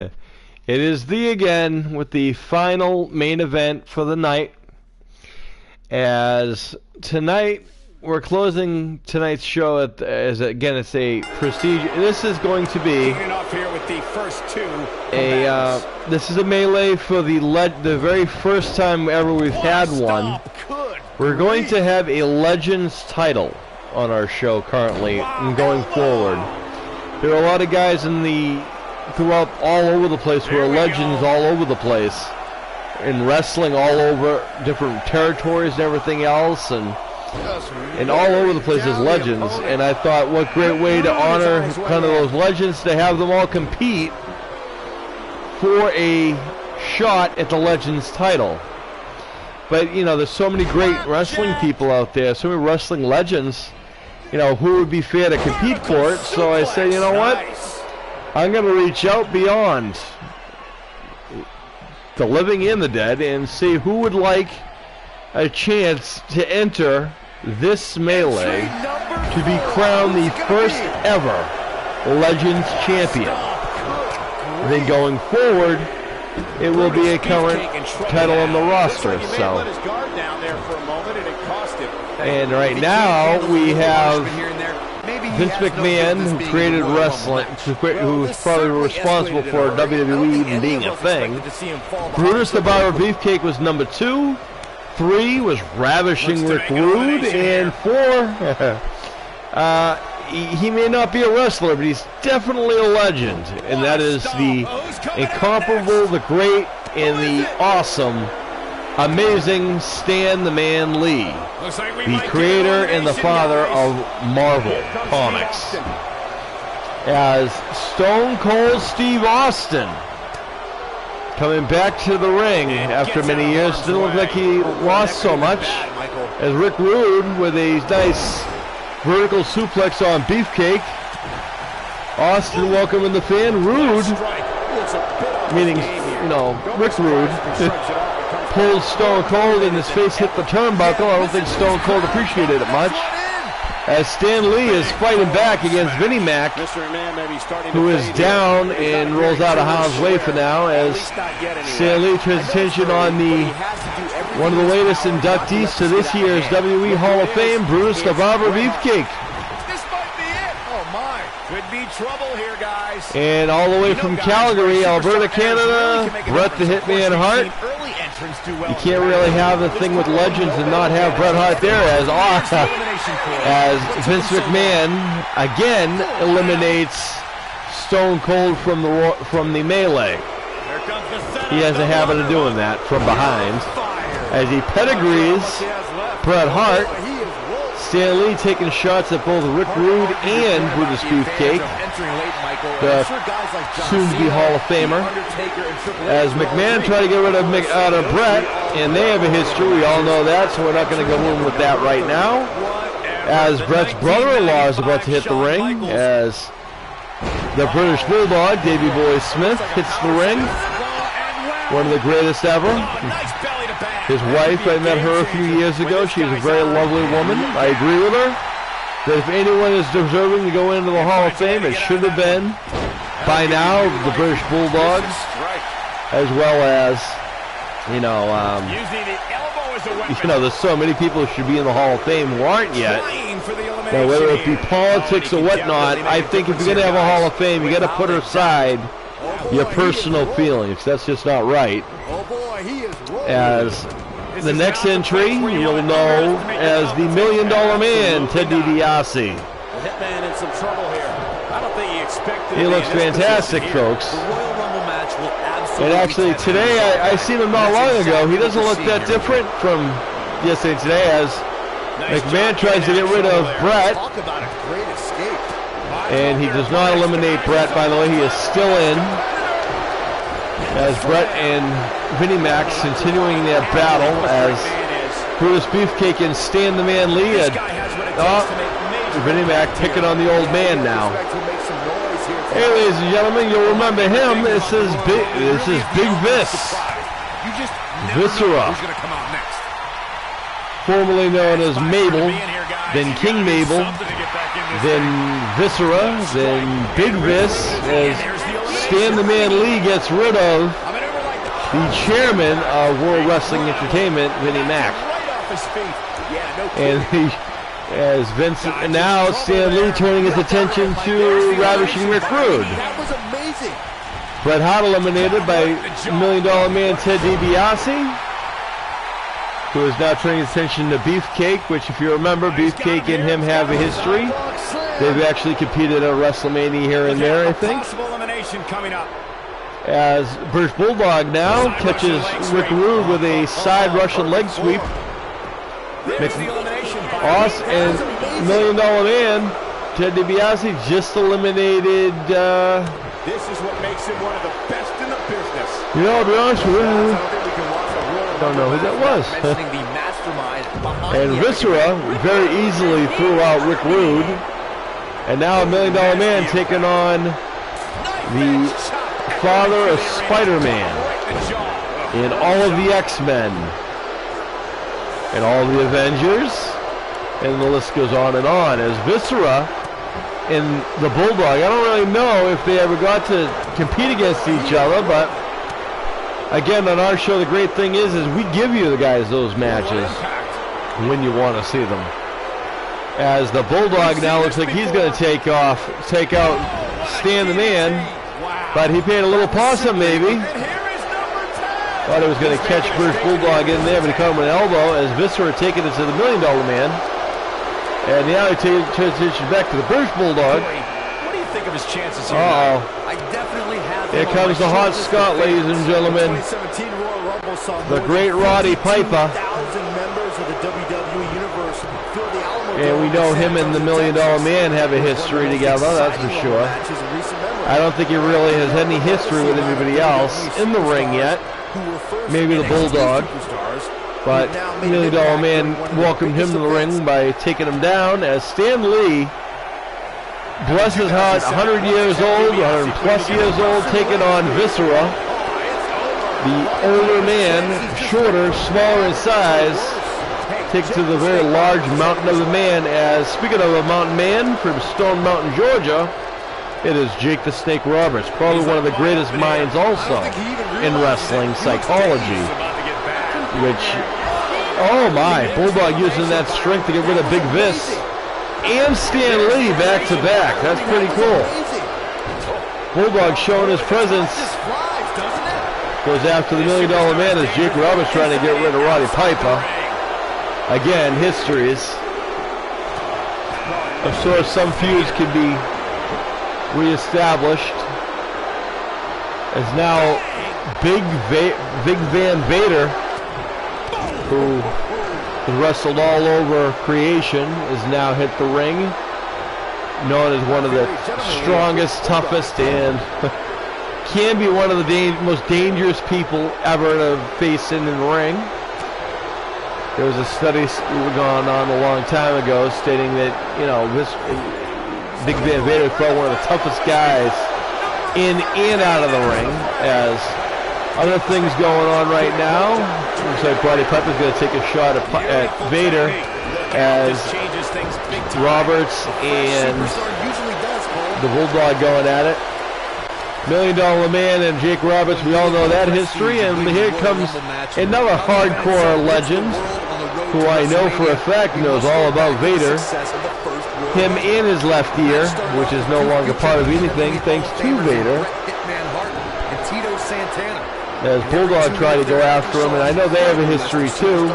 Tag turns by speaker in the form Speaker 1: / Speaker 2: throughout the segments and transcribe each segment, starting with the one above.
Speaker 1: It is thee again with the final main event for the night. As tonight, we're closing tonight's show as again it's a prestige. This is going to be this is a melee for the very first time ever we've had one. We're going to have a Legends title on our show currently and going forward. There are a lot of guys throughout all over the place who are legends all over the place in wrestling, all over different territories and everything else, and all over the place as legends. And I thought, what great way to honor kind of those legends, to have them all compete for a shot at the Legends title. But you know, there's so many great wrestling people out there, so many wrestling legends, you know, who would be fair to compete for it. So I said, you know what, I'm going to reach out beyond the living and the dead and see who would like a chance to enter this melee to be crowned the first ever Legends champion. And then going forward, it will be a current title on the roster. So, and right now we have Vince McMahon, who created wrestling, who's probably responsible for WWE even being a thing. Brutus the Barber Beefcake was number 2. 3 was Ravishing Rick Rude. And 4, he may not be a wrestler, but he's definitely a legend. And that is the incomparable, the great, and the awesome, amazing Stan the Man Lee, the creator and the father of Marvel Comics. As Stone Cold Steve Austin coming back to the ring after many years. Didn't look like he lost so much. As Rick Rude with a nice vertical suplex on Beefcake. Austin welcoming the fan. Rude, meaning, you know, Rick Rude, pulled Stone Cold and his face hit the turnbuckle. I don't think Stone Cold appreciated it much. As Stan Lee is fighting back against Vinnie Mac, who is down and rolls out of harm's way for now, as Stan Lee turns attention on one of the latest inductees to this year's WWE Hall of Fame, Brutus the Barber Beefcake.
Speaker 2: This might be it. Oh my, could be trouble here, guys.
Speaker 1: And all the way from Calgary, Alberta, Canada, Bret the Hitman Hart. You can't really have a thing with legends and not have Bret Hart there, as Vince McMahon again eliminates Stone Cold from the melee. He has a habit of doing that from behind, as he pedigrees Bret Hart. Stan Lee taking shots at both Rick Rude and Brutus Beefcake, the soon-to-be Hall of Famer, as McMahon tried to get rid of Bret, and they have a history, we all know that, so we're not going to go in with that right now. As Bret's brother-in-law is about to hit the ring, as the British Bulldog, Davey Boy Smith, hits the ring, one of the greatest ever. His wife, I met her a few years ago. She's a very lovely woman. I agree with her that if anyone is deserving to go into the Hall of Fame, it should have been, by now, the British Bulldogs, as well as, there's so many people who should be in the Hall of Fame who aren't yet. Now, whether it be politics or whatnot, I think if you're going to have a Hall of Fame, you got to put aside your personal feelings. That's just not right. As the next entry, you will know as the $1 Million Man, Ted DiBiase. He looks fantastic, folks. And actually, today, I seen him not long ago. He doesn't look that different from yesterday and today, as McMahon tries to get rid of Bret. And he does not eliminate Bret, by the way. He is still in. As Bret and Vinnie Mac continuing their battle, as Brutus Beefcake and Stan the Man Lee. Vinnie Mac picking on the old man now. Hey, ladies and gentlemen, you'll remember him. This is Big Vis. Viscera. Formerly known as Mabel, then King Mabel, then Viscera, then Big Vis, as Stan the Man Lee gets rid of the chairman of World Wrestling Entertainment, Vinnie Mac. And as Vince, and now Stan Lee turning his attention to ravishing Rick Rude.
Speaker 2: That was amazing.
Speaker 1: Bret Hart eliminated by $1 Million Man Ted DiBiase, who is now turning his attention to Beefcake, which, if you remember, Beefcake and him have a history. They've actually competed at WrestleMania here and there, I think. As British Bulldog now catches Rick Rude with a side Russian leg sweep. Us and $1 Million Man Ted DiBiase just eliminated.
Speaker 2: This is what makes him one of the best in the business.
Speaker 1: You know, I'll be honest with you, I don't know who that was. And Viscera very easily threw out Rick Rude. And now $1 Million Man taking on the father of Spider-Man and all of the X-Men and all of the Avengers. And the list goes on and on. As Viscera and the Bulldog, I don't really know if they ever got to compete against each other, but again, on our show, the great thing is we give you the guys those matches when you want to see them. As the Bulldog now looks like he's going to take out Stan the Man, but he paid a little possum maybe. Thought he was going to catch British Bulldog in there, but he caught him with an elbow as Viscera taking it to the $1 Million Man. And now he turns attention back to the British Bulldog.
Speaker 2: What do you think of his chances here?
Speaker 1: Uh-oh.
Speaker 2: I definitely have.
Speaker 1: Here comes the Hot Scott, ladies and gentlemen. The great Roddy Piper. And we know him and the $1 Million Man have a history together, that's for sure. I don't think he really has any history with anybody else in the ring yet. Maybe the Bulldog. But $1 Million Man welcomed him to the ring by taking him down as Stan Lee, bless his heart, 100 years old, 100 plus years old, taking on Viscera, the older man, shorter, smaller in size, takes to the very large mountain of the man. As speaking of a mountain man from Stone Mountain, Georgia, it is Jake the Snake Roberts, probably one of the greatest minds also in wrestling psychology. Which, oh my, Bulldog using that strength to get rid of Big Vis and Stan Lee back to back. That's pretty cool. Bulldog showing his presence. Goes after the $1 Million Man as Jake Roberts trying to get rid of Roddy Piper. Again, histories. I'm sure some feuds can be reestablished. As now Big Van Vader, who has wrestled all over creation, is now hit the ring. Known as one of the strongest, toughest, and can be one of the most dangerous people ever to face in the ring. There was a study going on a long time ago stating that, you know, this Big Van Vader felt one of the toughest guys in and out of the ring. As other things going on right now, looks like Roddy Piper's going to take a shot at Vader as Roberts and the Bulldog going at it. $1 Million Man and Jake Roberts, we all know that history, and here comes another hardcore legend who I know for a fact knows all about Vader. Him in his left ear, which is no longer part of anything, thanks to Vader. As Bulldog tried to go after him, and I know they have a history too.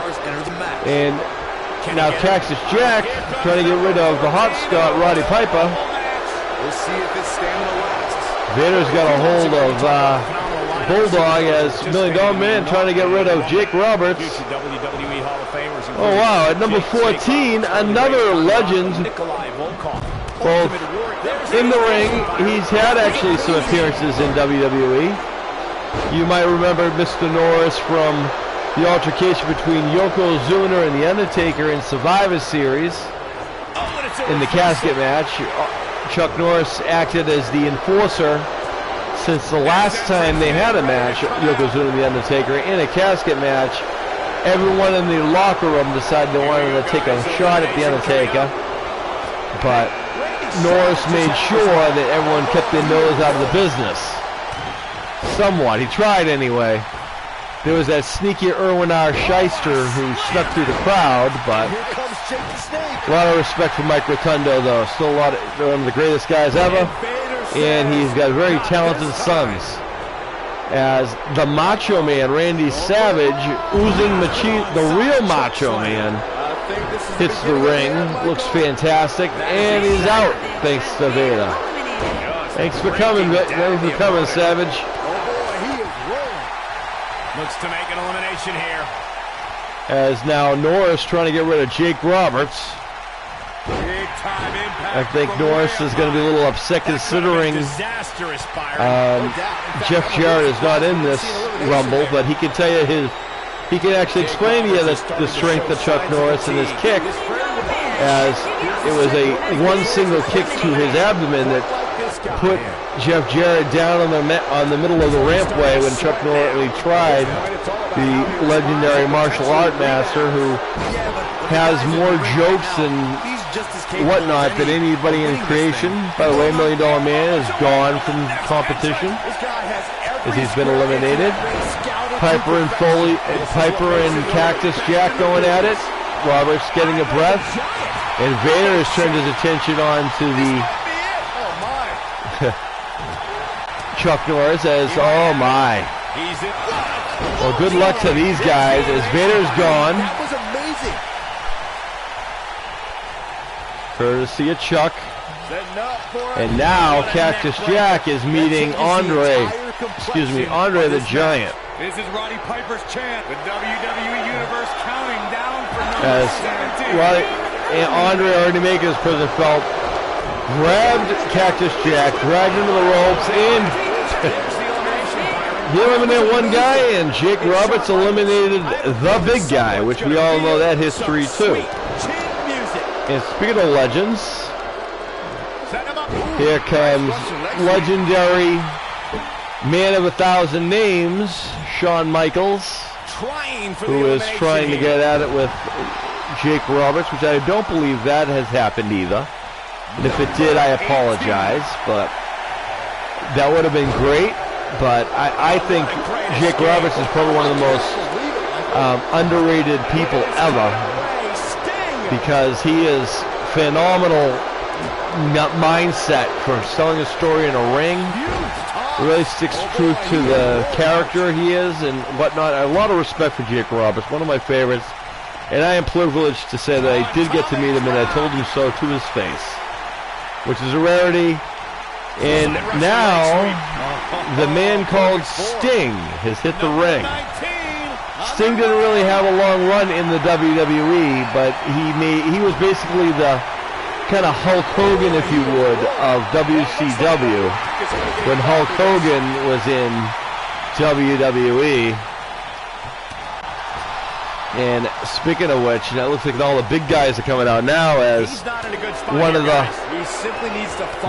Speaker 1: And now Cactus Jack trying to get rid of the Hot Scott, Roddy Piper. Vader's got a hold of Bulldog as $1 Million Man trying to get rid of Jake Roberts. Oh wow, at number 14, another legend, both in the ring. He's had actually some appearances in WWE. You might remember Mr. Norris from the altercation between Yokozuna and The Undertaker in Survivor Series in the casket match. Chuck Norris acted as the enforcer since the last time they had a match, Yokozuna and The Undertaker, in a casket match. Everyone in the locker room decided they wanted to take a shot at The Undertaker, but Norris made sure that everyone kept their nose out of the business. somewhat. He tried anyway. There was that sneaky Erwin R. Shyster who snuck through the crowd, but a lot of respect for Mike Rotundo, though. Still one of the greatest guys ever, and he's got very talented sons. As the Macho Man, Randy Savage, oozing the real Macho Man, hits the ring, looks fantastic, and he's out, thanks to Vader. Thanks for coming, Savage.
Speaker 2: Looks to make an elimination here.
Speaker 1: As now Norris trying to get rid of Jake Roberts.
Speaker 2: Big time impact.
Speaker 1: I think Norris is going to be a little upset considering Jeff Jarrett is not in this Rumble, but he can tell you he can actually explain to you the strength of Chuck Norris and his kick, as it was one single kick to his abdomen that put Jeff Jarrett down on the middle of the rampway when Chuck Norris tried, the legendary martial art master who has more jokes and whatnot than anybody in creation. By the way, $1 Million Man is gone from competition as he's been eliminated. Piper and Cactus Jack going at it. Roberts getting a breath, and Vader has turned his attention on to the Chuck Norris as, oh my. Well, good luck to these guys as Vader's gone.
Speaker 2: That was amazing.
Speaker 1: Courtesy of Chuck. And now Cactus Jack is meeting Andre the Giant.
Speaker 2: This is Roddy Piper's chant. The WWE Universe counting down for number
Speaker 1: as
Speaker 2: 17.
Speaker 1: Roddy and Andre already making his presence felt. Grabbed Cactus Jack, dragged him to the ropes, and he eliminated one guy, and Jake Roberts eliminated the big guy, which we all know that history too. And speaking of legends, here comes legendary man of 1,000 names, Shawn Michaels, who is trying to get at it with Jake Roberts, which I don't believe that has happened either. And if it did, I apologize, but that would have been great. But I think Jake Roberts is probably one of the most underrated people ever, because he is phenomenal mindset for telling a story in a ring. Really sticks true to the character he is and whatnot. A lot of respect for Jake Roberts, one of my favorites. And I am privileged to say that I did get to meet him, and I told him so to his face, which is a rarity. And now, the man called Sting has hit the ring. Sting didn't really have a long run in the WWE, but he was basically the kind of Hulk Hogan, if you would, of WCW when Hulk Hogan was in WWE. And speaking of which, it looks like all the big guys are coming out now as one of the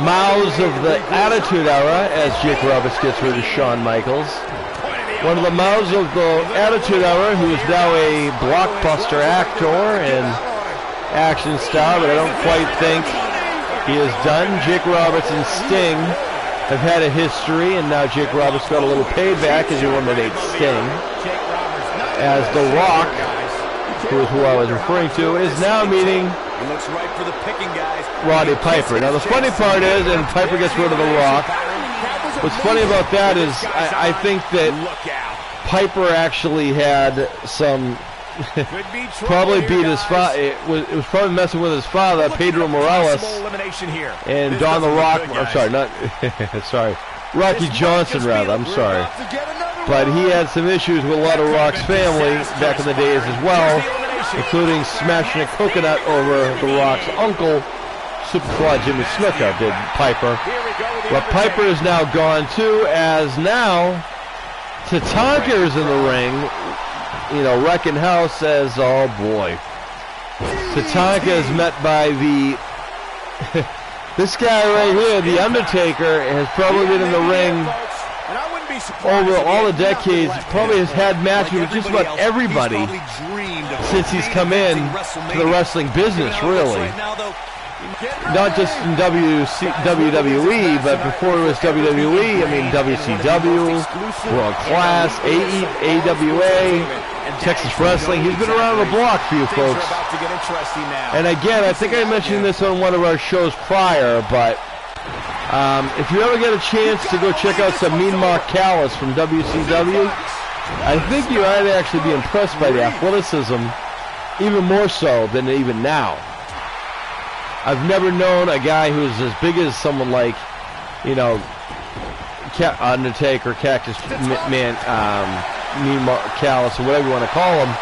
Speaker 1: mouths of the Attitude Era, as Jake Roberts gets rid of Shawn Michaels. One of the mouths of the Attitude Era, who is now a blockbuster actor and action star, but I don't quite think he is done. Jake Roberts and Sting have had a history, and now Jake Roberts got a little payback as he eliminates Sting. As The Rock, who is who I was referring to, is now meeting Roddy Piper. Now the funny part is, and Piper gets rid of The Rock, what's funny about that is I think that Piper actually had some probably beat his father. It was probably messing with his father, Pedro Morales, and Don The Rock. I'm sorry, not sorry, Rocky Johnson rather. I'm sorry, but he had some issues with a lot of Rock's family back in the days as well, including smashing a coconut over The Rock's uncle, Superfly Jimmy Snuka, did Piper. But Piper is now gone too, as now Tatanka is in the ring. You know, wrecking house says, oh boy. Tatanka is met by the this guy right here, The Undertaker, has probably been in the ring over all the decades, probably has had matches with just about everybody since he's come in to the wrestling business, really. not just in WWE, but before it was WWE, I mean WCW, World Class, AWA, Texas Wrestling. He's been around the block for you folks. And again, I think I mentioned this on one of our shows prior, but if you ever get a chance to go check out some Mean Mark Callis from WCW, I think you might actually be impressed by the athleticism, even more so than even now. I've never known a guy who's as big as someone like, you know, Undertaker, Cactus Man, Mean Mark Callis, or whatever you want to call him.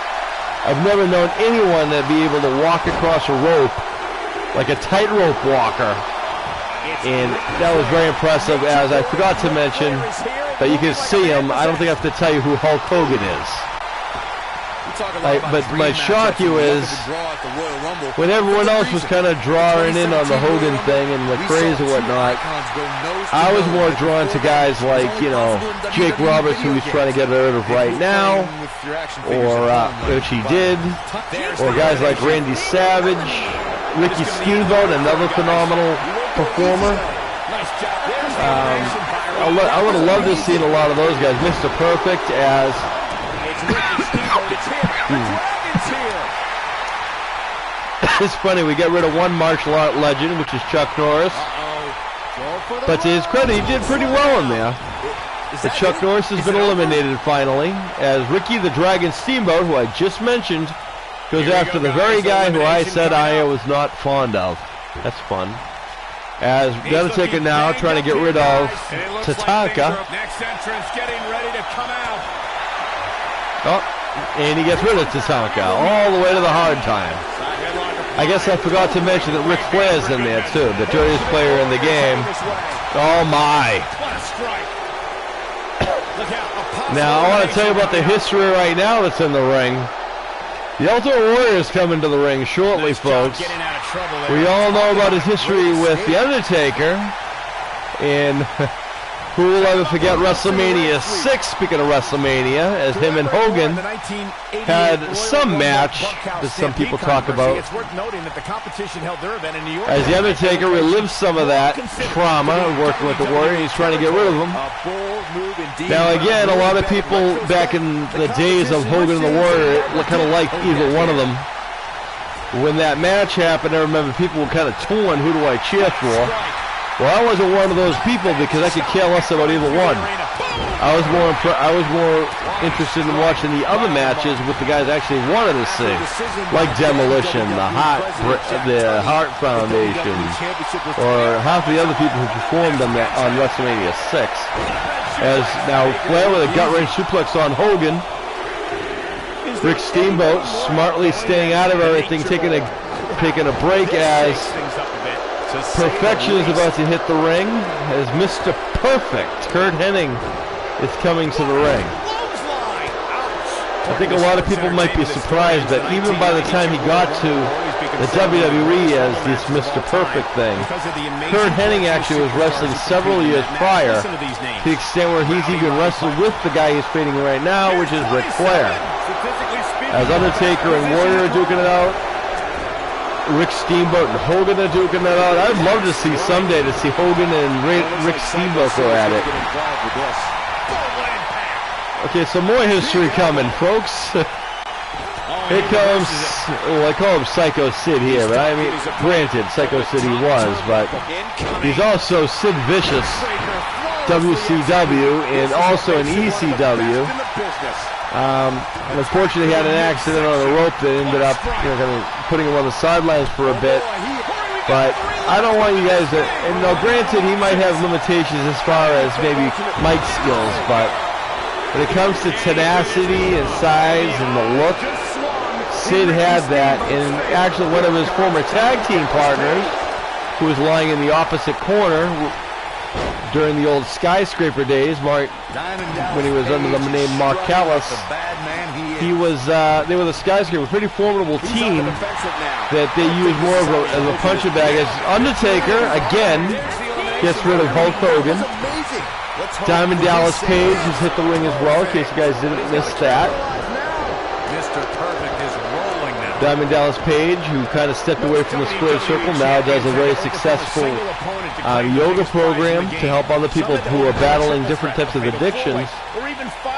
Speaker 1: I've never known anyone that be able to walk across a rope like a tightrope walker. And that was very impressive, as I forgot to mention that you can see him. I don't think I have to tell you who Hulk Hogan is. But my shock you is, when everyone else was kind of drawing in on the Hogan thing and the craze and whatnot, I was more drawn to guys like, you know, Jake Roberts, who he's trying to get rid of right now, or which he did, or guys like Randy Savage, Ricky Steamboat, another phenomenal performer. I would have loved to have seen a lot of those guys. Mr. Perfect as it's funny, we get rid of one martial art legend, which is Chuck Norris. But to his credit, he did pretty well in there. But Chuck Norris has been eliminated finally, as Ricky the Dragon Steamboat, who I just mentioned, goes after the very guy who I said I was not fond of. That's fun. As The Undertaker now trying to get rid of Tatanka. Oh, and he gets rid of Tatanka all the way to the hard time. I guess I forgot to mention that Ric Flair's in there too, the dirtiest player in the game. Oh my. Now I want to tell you about the history right now that's in the ring. The Ultimate Warrior is coming to the ring shortly, folks. We all know about his history with The Undertaker. And who will ever forget WrestleMania 6, speaking of WrestleMania, as him and Hogan had some match that some people talk about. As The Undertaker relives some of that trauma working with the Warrior, he's trying to get rid of him. Now again, a lot of people back in the days of Hogan and the Warrior kind of liked either one of them. When that match happened, I remember people were kind of torn, who do I cheer for? Well, I wasn't one of those people because I could care less about either one. I was more interested in watching the other matches with the guys I actually wanted to see, like Demolition, the Heart Foundation, or half the other people who performed on WrestleMania 6. As now Flair with a gut-wrench suplex on Hogan. Rick Steamboat smartly staying out of everything, taking a break as Perfection is about to hit the ring, as Mr. Perfect, Kurt Hennig, is coming to the ring. I think a lot of people might be surprised that even by the time he got to the WWE as this Mr. Perfect thing, Kurt Hennig actually was wrestling several years prior, to the extent where he's even wrestled with the guy he's fighting right now, which is Ric Flair. As Undertaker and Warrior are duking it out, Rick Steamboat and Hogan are duking that out. I'd love to see someday to see Hogan and Rick Steamboat go at it. Okay, so more history coming, folks. Here comes, well, I call him Psycho Sid here, but I mean, granted, Psycho Sid he was, but he's also Sid Vicious, WCW, and also in ECW. And unfortunately, he had an accident on the rope that ended up, kind of putting him on the sidelines for a bit. But I don't want you guys to, and now granted, he might have limitations as far as maybe mic skills, but when it comes to tenacity and size and the look, Sid had that. And actually, one of his former tag team partners, who was lying in the opposite corner during the old Skyscraper days, when he was under the name Mark Callis, they were the Skyscraper, pretty formidable team that they used more as a punching bag. As Undertaker, again, gets rid of Hulk Hogan. Diamond Dallas Page has hit the ring as well, in case you guys didn't miss that. Diamond Dallas Page, who kind of stepped away from the square circle, now does a very successful yoga program to help other people who are battling different types of addictions,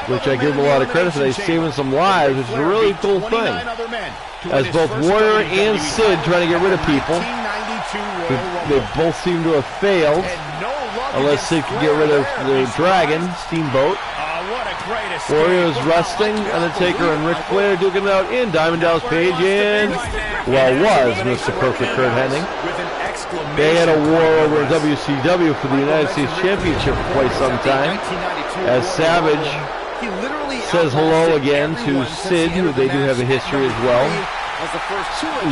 Speaker 1: which I give him a lot of credit for. They're saving some lives, which is a really cool thing. As both Warrior and Sid trying to get rid of people, they both seem to have failed, unless Sid can get rid of the Dragon, Steamboat. Warrior is resting, Undertaker and Ric Flair duking it out in Diamond Dallas Page and, well, was Mr. Perfect Kurt Hennig. They had a war over in WCW for the United States Championship for quite some time, as Savage says hello again to Sid, who they do have a history as well.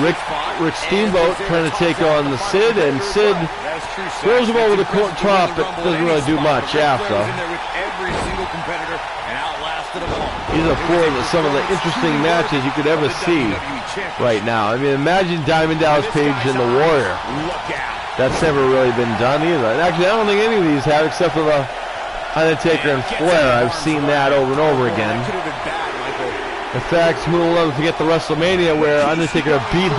Speaker 1: Rick Steamboat trying to take on the Sid, and Sid throws him over the top, but doesn't really do much after. These are four of some of the interesting matches you could ever see right now. I mean, imagine Diamond Dallas Page and the Warrior. That's never really been done either. And actually, I don't think any of these have, except for the Undertaker and Flair. I've seen that over and over again. In fact, who will ever forget the WrestleMania where Undertaker beat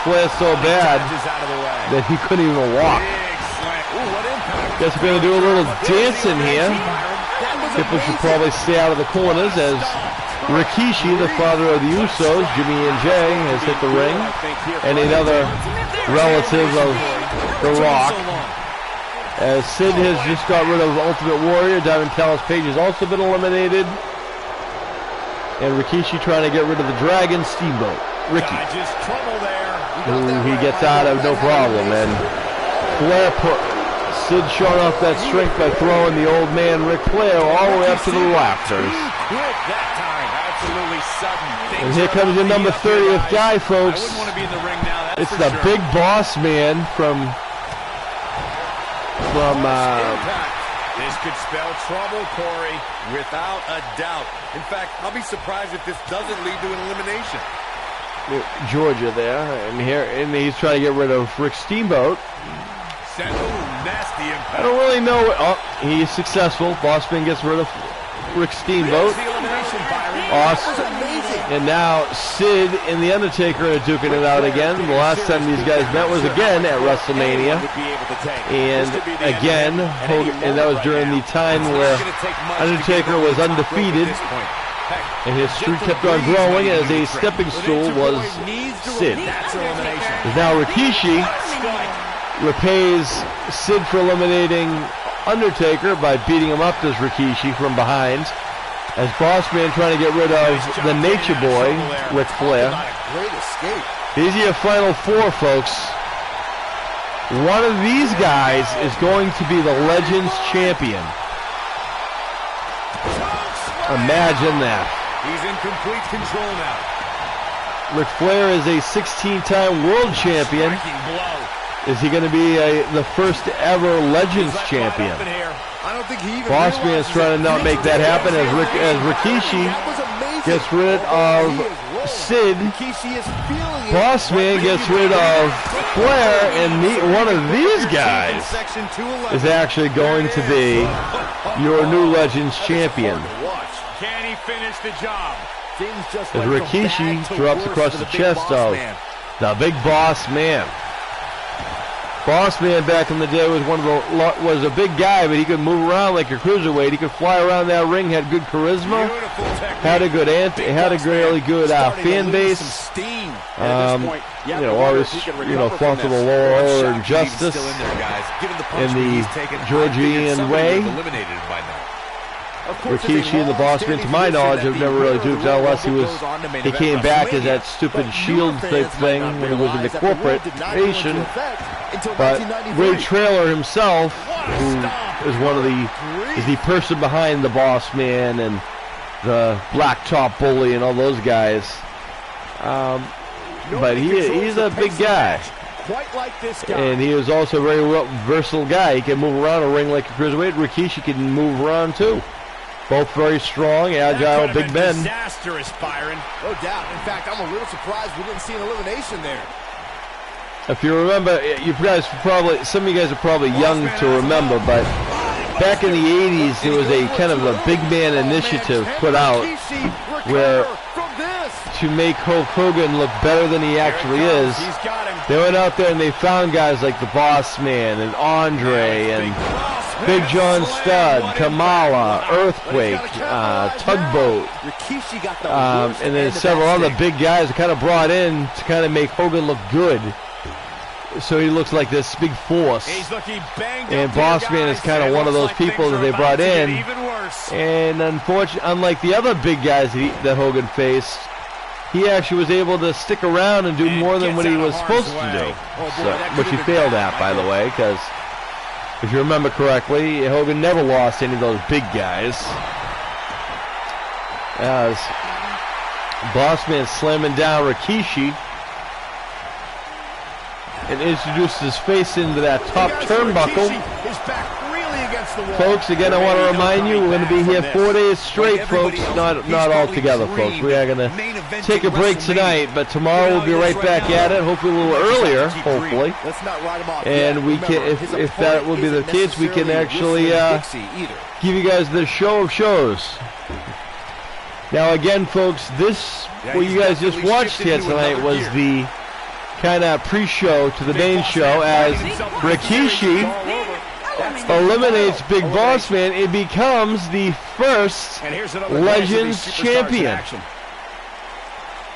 Speaker 1: Flair so bad that he couldn't even walk. Guess we're going to do a little dancing here. People should probably stay out of the corners as Rikishi, the father of the Usos, Jimmy and Jay, has hit the ring. And another relative of The Rock. As Sid has just got rid of Ultimate Warrior, Diamond Dallas Page has also been eliminated. And Rikishi trying to get rid of the Dragon, Steamboat. Ricky, who he gets out of no problem. And Flair Sid showing off that strength by throwing the old man Ric Flair all the way up to the rafters. And here comes your number 30th guy, folks. It's the Big Boss Man from
Speaker 2: This could spell trouble, Corey, without a doubt. In fact, I'll be surprised if this doesn't lead to an elimination.
Speaker 1: Georgia there, and he's trying to get rid of Rick Steamboat. I don't really know. Oh, he's successful. Bossman gets rid of Rick Steamboat. Awesome. And now Sid and The Undertaker are duking it out again. The last time these guys met was again at WrestleMania. And again, and that was during the time where Undertaker was undefeated. And his streak kept on growing as a stepping stool was Sid. Now Rikishi repays Sid for eliminating Undertaker by beating him up as Rikishi from behind. As Bossman trying to get rid of the Nature Boy, Ric Flair. These are your final four, folks. One of these guys is going to be the Legends Champion. Imagine that.
Speaker 2: He's in complete control now.
Speaker 1: Ric Flair is a 16-time world champion. Is he going to be the first ever Legends champion? Bossman's trying to not make that happen as Rikishi gets rid of Sid. Bossman gets rid of Flair, and one of these guys is actually going to be your new Legends champion.
Speaker 2: Can he finish the job?
Speaker 1: As Rikishi drops across the chest of the Big Boss Man. Boss Man back in the day was a big guy, but he could move around like a cruiserweight. He could fly around that ring, had good charisma, had a really good fan base. Always fought for the law and justice in the Georgian way. Rikishi and the Bossman, to my knowledge, have never really duked out unless he came back as that stupid Shield type thing when he was in the corporate nation. But Ray Traylor himself, who is the person behind the Bossman and the Blacktop Bully and all those guys. But he's a big guy. And he is also a very versatile guy. He can move around a ring like a cruiserweight. Rikishi can move around too. Both very strong, agile, big men.
Speaker 2: Disastrous, Byron. No doubt. In fact, I'm a little surprised we didn't see an elimination there.
Speaker 1: If you remember, some of you guys are probably young to remember, but back in the 80s, there was a kind of a big man initiative put out where to make Hulk Hogan look better than he actually is, they went out there and they found guys like the Boss Man and Andre and Big John Studd, Kamala, Earthquake, Tugboat, and then several other big guys that kind of brought in to kind of make Hogan look good. So he looks like this big force. And Boss Man is kind of one of those people that they brought in. And unfortunately, unlike the other big guys that Hogan faced, he actually was able to stick around and do more than what he was supposed to do. Which he failed at, by the way, because if you remember correctly, Hogan never lost any of those big guys. As Boss Man slamming down Rikishi and introduced his face into that top turnbuckle. Folks, again, I want to remind you, we're going to be here 4 days straight, folks. Not all together, folks. We are going to take a break tonight, but tomorrow we'll be right back at it, hopefully a little earlier, hopefully. And we can, if that will be the case, we can actually give you guys the show of shows. Now, again, folks, this, what you guys just watched here tonight was the kind of pre-show to the main show as Rikishi eliminates Big Boss Man. It becomes the first Legends champion.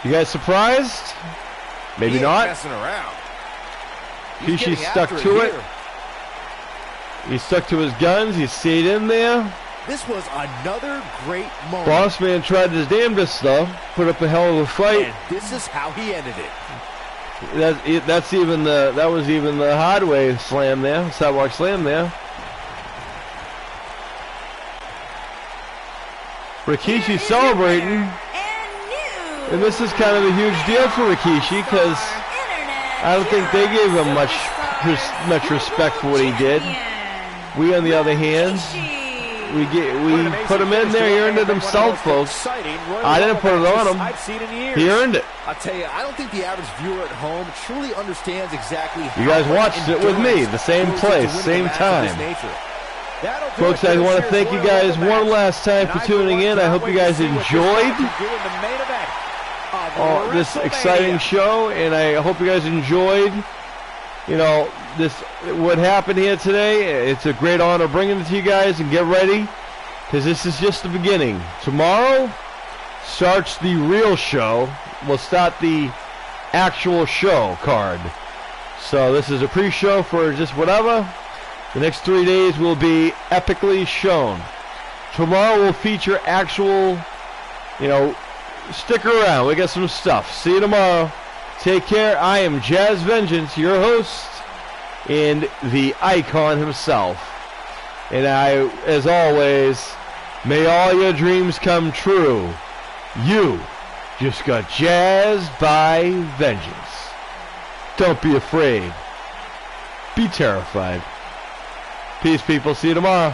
Speaker 1: You guys surprised? Maybe not. Rikishi stuck to it. He stuck to his guns. He stayed in there.
Speaker 2: This was another great moment.
Speaker 1: Boss Man tried his damnedest, though. Put up a hell of a fight.
Speaker 2: And this is how he ended it.
Speaker 1: That was even the hard way slam there, sidewalk slam there. Rikishi celebrating, and this is kind of a huge deal for Rikishi because I don't think they gave him much respect for what he did. We, on the other hand, we put him in there. He earned it himself, folks. I didn't put it on him. He earned it.
Speaker 2: I'll tell you, I don't think the average viewer at home truly understands exactly how
Speaker 1: you guys watched it with me, the same place, same time. Folks, I want to thank you guys one last time for tuning in. I hope you guys enjoyed this exciting show, and I hope you guys enjoyed, what happened here today. It's a great honor bringing it to you guys, and get ready, because this is just the beginning. Tomorrow starts the real show. We'll start the actual show card. So this is a pre-show for just whatever. The next 3 days will be epically shown. Tomorrow will feature actual, stick around. We got some stuff. See you tomorrow. Take care. I am Jazz Vengeance, your host, and the icon himself. And I, as always, may all your dreams come true. You just got jazzed by vengeance. Don't be afraid. Be terrified. Peace, people. See you tomorrow.